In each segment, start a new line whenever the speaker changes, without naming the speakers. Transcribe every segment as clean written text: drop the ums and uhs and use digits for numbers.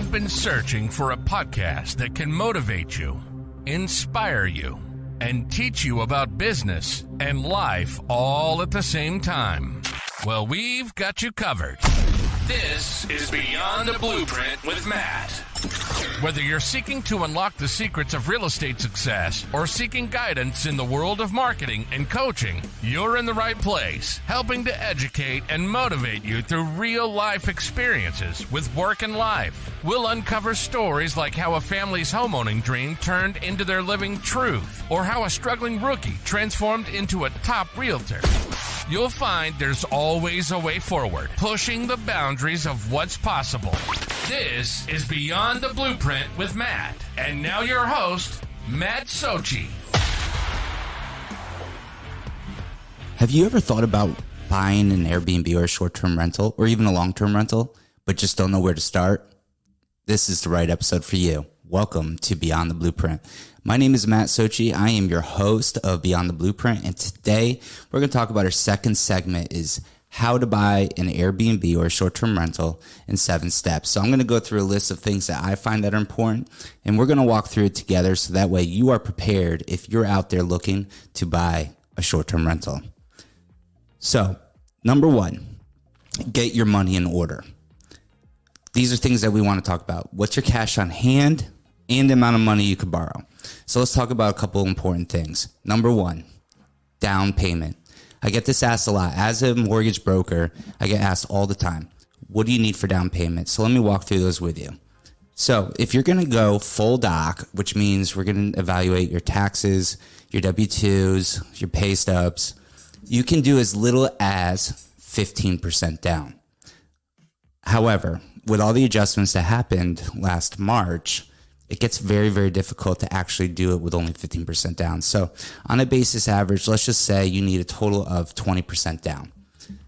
You've been searching for a podcast that can motivate you, inspire you, and teach you about business and life all at the same time. Well, we've got you covered. This is Beyond the Blueprint with Matt. Whether you're seeking to unlock the secrets of real estate success or seeking guidance in the world of marketing and coaching, you're in the right place, helping to educate and motivate you through real-life experiences with work and life. We'll uncover stories like how a family's homeowning dream turned into their living truth, or how a struggling rookie transformed into a top realtor. You'll find there's always a way forward, pushing the boundaries of what's possible. This is Beyond the Blueprint with Matt. And now your host, Matt Sochi.
Have you ever thought about buying an Airbnb or a short-term rental or even a long-term rental, but just don't know where to start? This is the right episode for you. Welcome to Beyond the Blueprint. My name is Matt Sochi. I am your host of Beyond the Blueprint, and today we're going to talk about our second segment is how to buy an Airbnb or a short-term rental in 7 steps. So I'm going to go through a list of things that I find that are important, and we're going to walk through it together so that way you are prepared if you're out there looking to buy a short-term rental. So, number 1, get your money in order. These are things that we want to talk about. What's your cash on hand and the amount of money you could borrow? So let's talk about a couple important things. Number 1, down payment. I get this asked a lot. As a mortgage broker, I get asked all the time, what do you need for down payment? So let me walk through those with you. So if you're going to go full doc, which means we're going to evaluate your taxes, your W-2s, your pay stubs, you can do as little as 15% down. However, with all the adjustments that happened last March, it gets very, very difficult to actually do it with only 15% down. So on a basis average, let's just say you need a total of 20% down.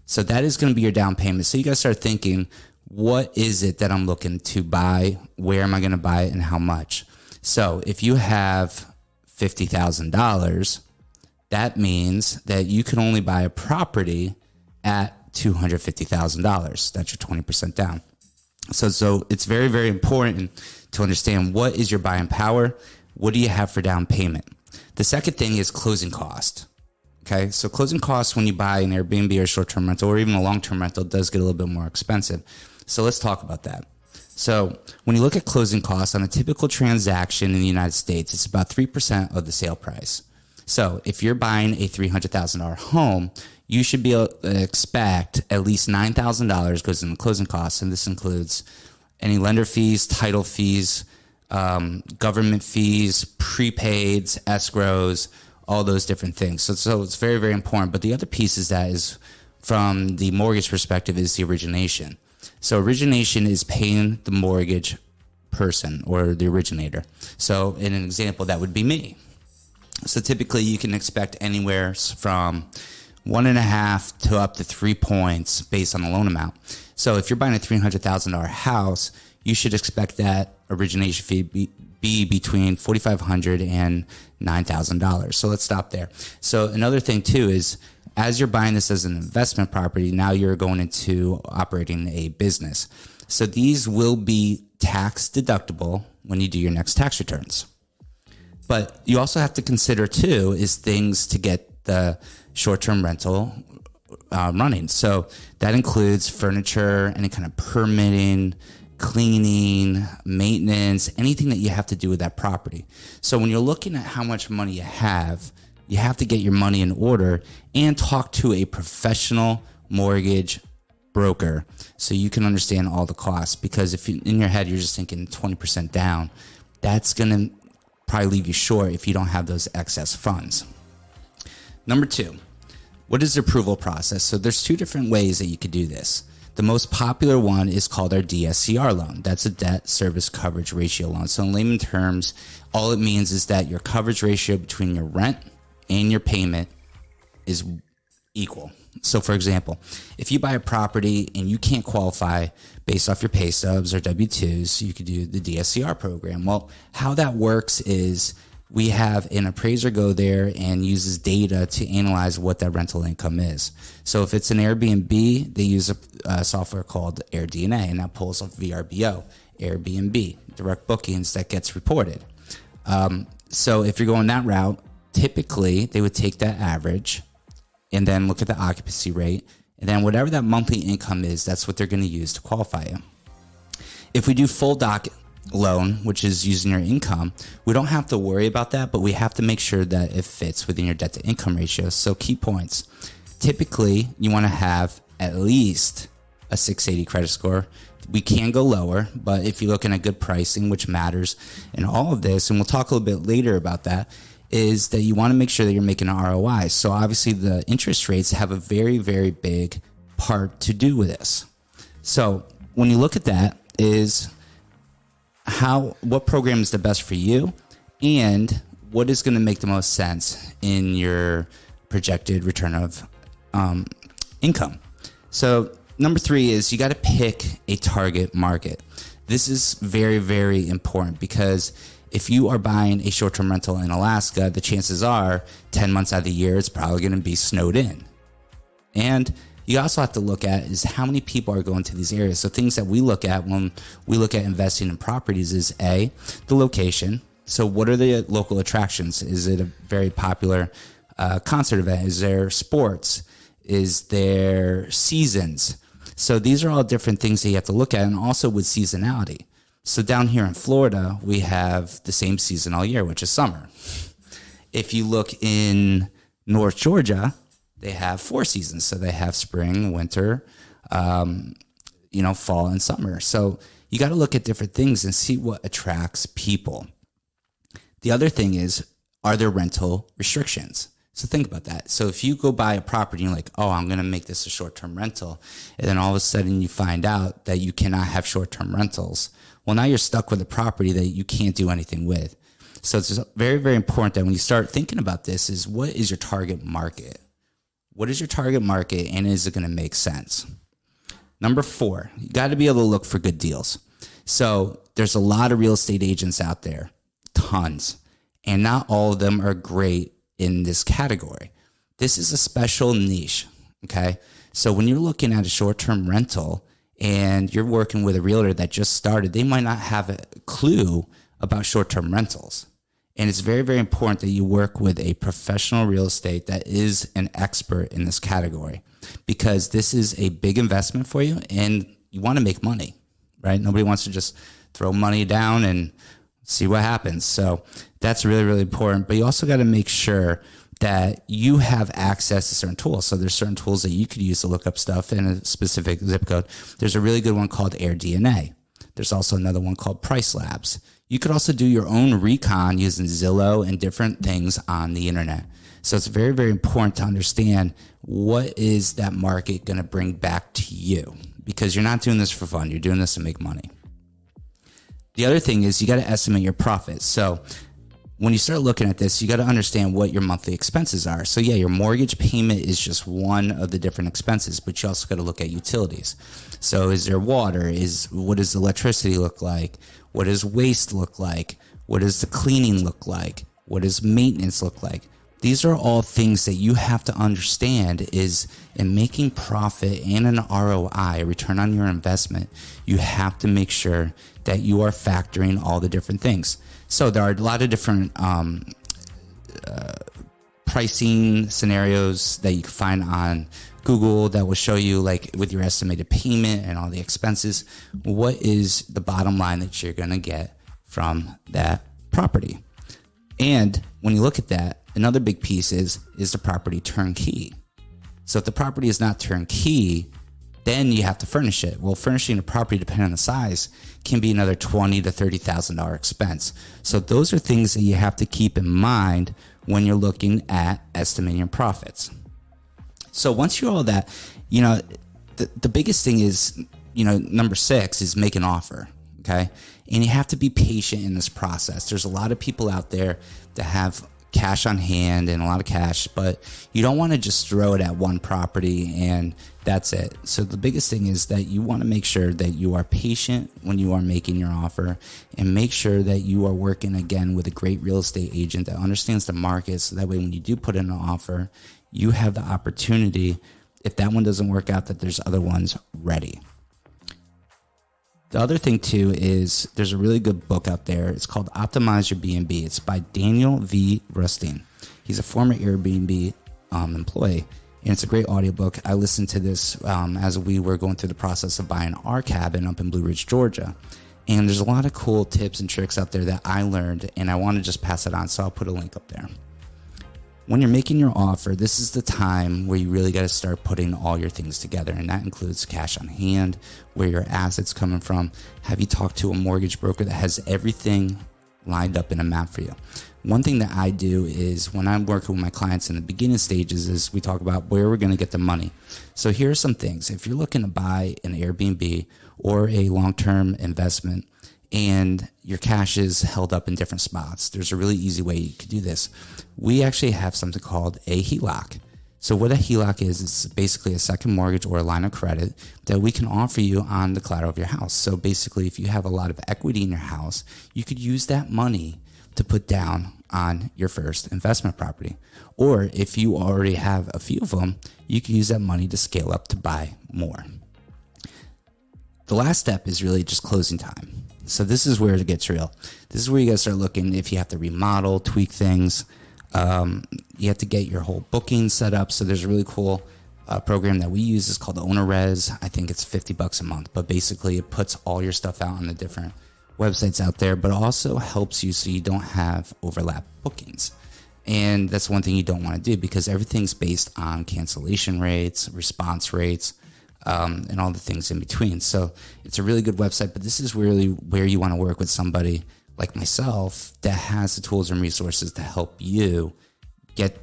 So that is going to be your down payment. So you got to start thinking, what is it that I'm looking to buy? Where am I going to buy it and how much? So if you have $50,000, that means that you can only buy a property at $250,000. That's your 20% down. So it's very, very important to understand what is your buying power, what do you have for down payment. The second thing is closing cost. Okay, so closing costs when you buy an Airbnb or a short-term rental or even a long-term rental does get a little bit more expensive. So let's talk about that. So when you look at closing costs on a typical transaction in the United States, it's about 3% of the sale price. So if you're buying a $300,000 home, you should be able to expect at least $9,000 goes in the closing costs, and this includes any lender fees, title fees, government fees, prepaids, escrows, all those different things. So it's very, very important. But the other piece is that is from the mortgage perspective is the origination. So origination is paying the mortgage person or the originator. So in an example, that would be me. So typically you can expect anywhere from 1.5 to up to 3 points based on the loan amount. So if you're buying a $300,000 house, you should expect that origination fee be between $4,500 and $9,000. So let's stop there. So another thing too is as you're buying this as an investment property, now you're going into operating a business. So these will be tax deductible when you do your next tax returns. But you also have to consider too is things to get the short-term rental running. So that includes furniture, any kind of permitting, cleaning, maintenance, anything that you have to do with that property. So when you're looking at how much money you have to get your money in order and talk to a professional mortgage broker so you can understand all the costs. Because if in your head you're just thinking 20% down, that's going to probably leave you short if you don't have those excess funds. Number 2, what is the approval process? So there's 2 different ways that you could do this. The most popular one is called our DSCR loan. That's a debt service coverage ratio loan. So in layman terms, all it means is that your coverage ratio between your rent and your payment is equal. So for example, if you buy a property and you can't qualify based off your pay stubs or W-2s, you could do the DSCR program. Well, how that works is we have an appraiser go there and uses data to analyze what that rental income is. So if it's an Airbnb, they use a software called AirDNA, and that pulls off VRBO. Airbnb, direct bookings that gets reported. So if you're going that route, typically they would take that average and then look at the occupancy rate. And then whatever that monthly income is, that's what they're going to use to qualify you. If we do full doc loan, which is using your income, we don't have to worry about that, but we have to make sure that it fits within your debt to income ratio. So key points. Typically, you want to have at least a 680 credit score. We can go lower, but if you're looking at good pricing, which matters in all of this, and we'll talk a little bit later about that, is that you want to make sure that you're making an ROI. So obviously the interest rates have a very, very big part to do with this. So when you look at that, is what program is the best for you and what is going to make the most sense in your projected return of income. So number 3 is you got to pick a target market. This is very, very important because if you are buying a short-term rental in Alaska, the chances are 10 months out of the year, it's probably going to be snowed in. And you also have to look at is how many people are going to these areas. So things that we look at when we look at investing in properties is A, the location. So what are the local attractions? Is it a very popular concert event? Is there sports? Is there seasons? So these are all different things that you have to look at, and also with seasonality. So down here in Florida, we have the same season all year, which is summer. If you look in North Georgia, they have 4 seasons. So they have spring, winter, fall and summer. So you got to look at different things and see what attracts people. The other thing is, are there rental restrictions? So think about that. So if you go buy a property and you're like, oh, I'm going to make this a short-term rental, and then all of a sudden you find out that you cannot have short-term rentals, well, now you're stuck with a property that you can't do anything with. So it's very, very important that when you start thinking about this is what is your target market? What is your target market, and is it going to make sense? Number 4, you got to be able to look for good deals. So there's a lot of real estate agents out there, tons, and not all of them are great in this category. This is a special niche, okay? So when you're looking at a short-term rental and you're working with a realtor that just started, they might not have a clue about short-term rentals. And it's very, very important that you work with a professional real estate that is an expert in this category, because this is a big investment for you and you want to make money, right? Nobody wants to just throw money down and see what happens. So that's really, really important. But you also got to make sure that you have access to certain tools. So there's certain tools that you could use to look up stuff in a specific zip code. There's a really good one called AirDNA. There's also another one called Price Labs. You could also do your own recon using Zillow and different things on the internet. So it's very, very important to understand what is that market going to bring back to you, because you're not doing this for fun. You're doing this to make money. The other thing is you got to estimate your profits. So when you start looking at this, you got to understand what your monthly expenses are. So yeah, your mortgage payment is just one of the different expenses, but you also got to look at utilities. So is there water? What does electricity look like? What does waste look like? What does the cleaning look like? What does maintenance look like? These are all things that you have to understand is in making profit and an ROI, return on your investment, you have to make sure that you are factoring all the different things. So there are a lot of different pricing scenarios that you can find on Google that will show you, like with your estimated payment and all the expenses, what is the bottom line that you're going to get from that property. And when you look at that, another big piece is the property turnkey? So if the property is not turnkey, then you have to furnish it. Well, furnishing a property, depending on the size, can be another $20,000 to $30,000 expense. So those are things that you have to keep in mind when you're looking at estimating your profits. So once you're all that, the biggest thing is, number 6 is make an offer, okay? And you have to be patient in this process. There's a lot of people out there that have cash on hand and a lot of cash, but you don't want to just throw it at one property and that's it. So the biggest thing is that you want to make sure that you are patient when you are making your offer, and make sure that you are working again with a great real estate agent that understands the market, so that way when you do put in an offer, you have the opportunity, if that one doesn't work out, that there's other ones ready. The other thing too is there's a really good book out there. It's called Optimize Your B&B. It's by Daniel V. Rustine. He's a former Airbnb employee, and it's a great audiobook. I listened to this as we were going through the process of buying our cabin up in Blue Ridge, Georgia. And there's a lot of cool tips and tricks out there that I learned, and I want to just pass it on, so I'll put a link up there. When you're making your offer, this is the time where you really got to start putting all your things together, and that includes cash on hand, where your assets coming from. Have you talked to a mortgage broker that has everything lined up in a map for you? One thing that I do is when I'm working with my clients in the beginning stages is we talk about where we're going to get the money. So here are some things. If you're looking to buy an Airbnb or a long-term investment and your cash is held up in different spots, there's a really easy way you could do this. We actually have something called a HELOC. So what a HELOC is, it's basically a second mortgage or a line of credit that we can offer you on the collateral of your house. So basically, if you have a lot of equity in your house, you could use that money to put down on your first investment property. Or if you already have a few of them, you can use that money to scale up to buy more. The last step is really just closing time. So this is where it gets real. This is where you got to start looking if you have to remodel, tweak things. You have to get your whole booking set up. So there's a really cool program that we use. It's called OwnerRez. I think it's $50 a month, but basically it puts all your stuff out on the different websites out there, but also helps you so you don't have overlap bookings. And that's one thing you don't want to do because everything's based on cancellation rates, response rates, and all the things in between. So it's a really good website, but this is really where you want to work with somebody like myself that has the tools and resources to help you get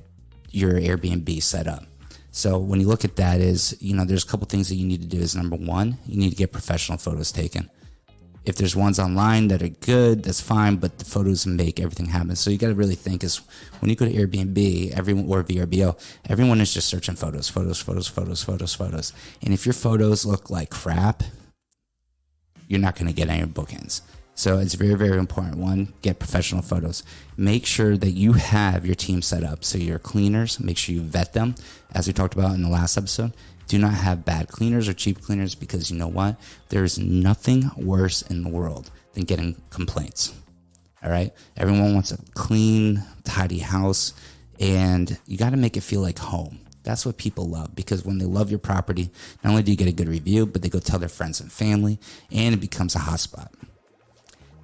your Airbnb set up. So when you look at that is, there's a couple things that you need to do is number one, you need to get professional photos taken. If there's ones online that are good, that's fine, but the photos make everything happen. So you got to really think is when you go to Airbnb, or VRBO, everyone is just searching photos. And if your photos look like crap, you're not going to get any bookings. So it's very, very important. One, get professional photos. Make sure that you have your team set up. So your cleaners, make sure you vet them. As we talked about in the last episode, do not have bad cleaners or cheap cleaners because you know what? There's nothing worse in the world than getting complaints. All right? Everyone wants a clean, tidy house, and you got to make it feel like home. That's what people love because when they love your property, not only do you get a good review, but they go tell their friends and family, and it becomes a hotspot.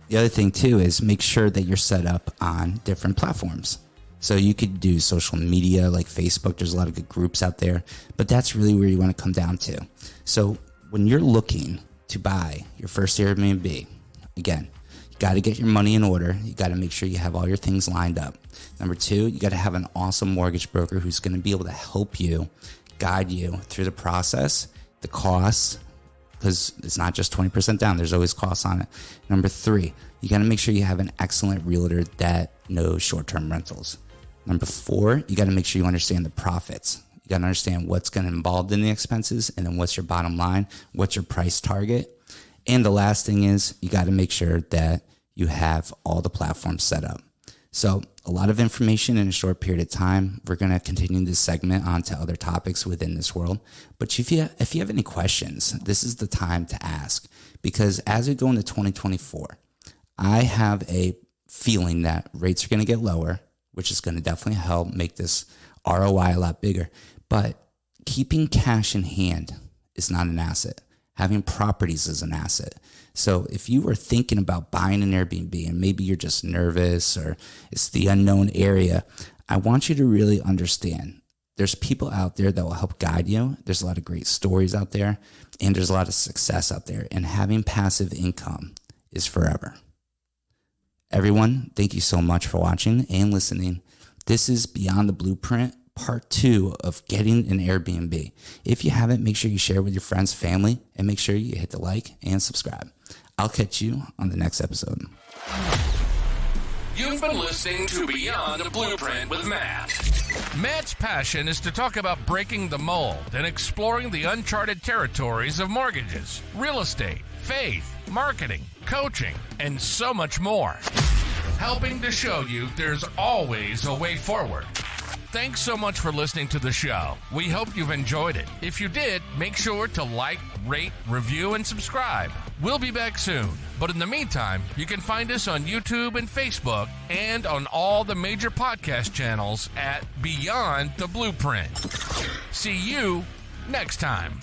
The other thing too is make sure that you're set up on different platforms. So you could do social media like Facebook. There's a lot of good groups out there, but that's really where you want to come down to. So when you're looking to buy your first Airbnb, again, you got to get your money in order. You got to make sure you have all your things lined up. Number two, you got to have an awesome mortgage broker who's going to be able to help you, guide you through the process, the costs, because it's not just 20% down. There's always costs on it. Number three, you got to make sure you have an excellent realtor that knows short-term rentals. Number four, you got to make sure you understand the profits. You got to understand what's going to be involved in the expenses, and then what's your bottom line, what's your price target. And the last thing is you got to make sure that you have all the platforms set up. So a lot of information in a short period of time. We're going to continue this segment on to other topics within this world. But if you have any questions, this is the time to ask, because as we go into 2024, I have a feeling that rates are going to get lower, which is going to definitely help make this ROI a lot bigger. But keeping cash in hand is not an asset. Having properties is an asset. So if you were thinking about buying an Airbnb and maybe you're just nervous or it's the unknown area, I want you to really understand there's people out there that will help guide you. There's a lot of great stories out there, and there's a lot of success out there. And having passive income is forever. Everyone, thank you so much for watching and listening. This is Beyond the Blueprint, part 2 of getting an Airbnb. If you haven't, make sure you share with your friends, family, and make sure you hit the like and subscribe. I'll catch you on the next episode.
You've been listening to Beyond the Blueprint with Matt. Matt's passion is to talk about breaking the mold and exploring the uncharted territories of mortgages, real estate, faith, marketing, coaching, and so much more. Helping to show you there's always a way forward. thanks so much for listening to the show. We hope you've enjoyed it. If you did, make sure to like, rate, review, and subscribe. We'll be back soon. But in the meantime, you can find us on YouTube and Facebook and on all the major podcast channels at Beyond the Blueprint. See you next time.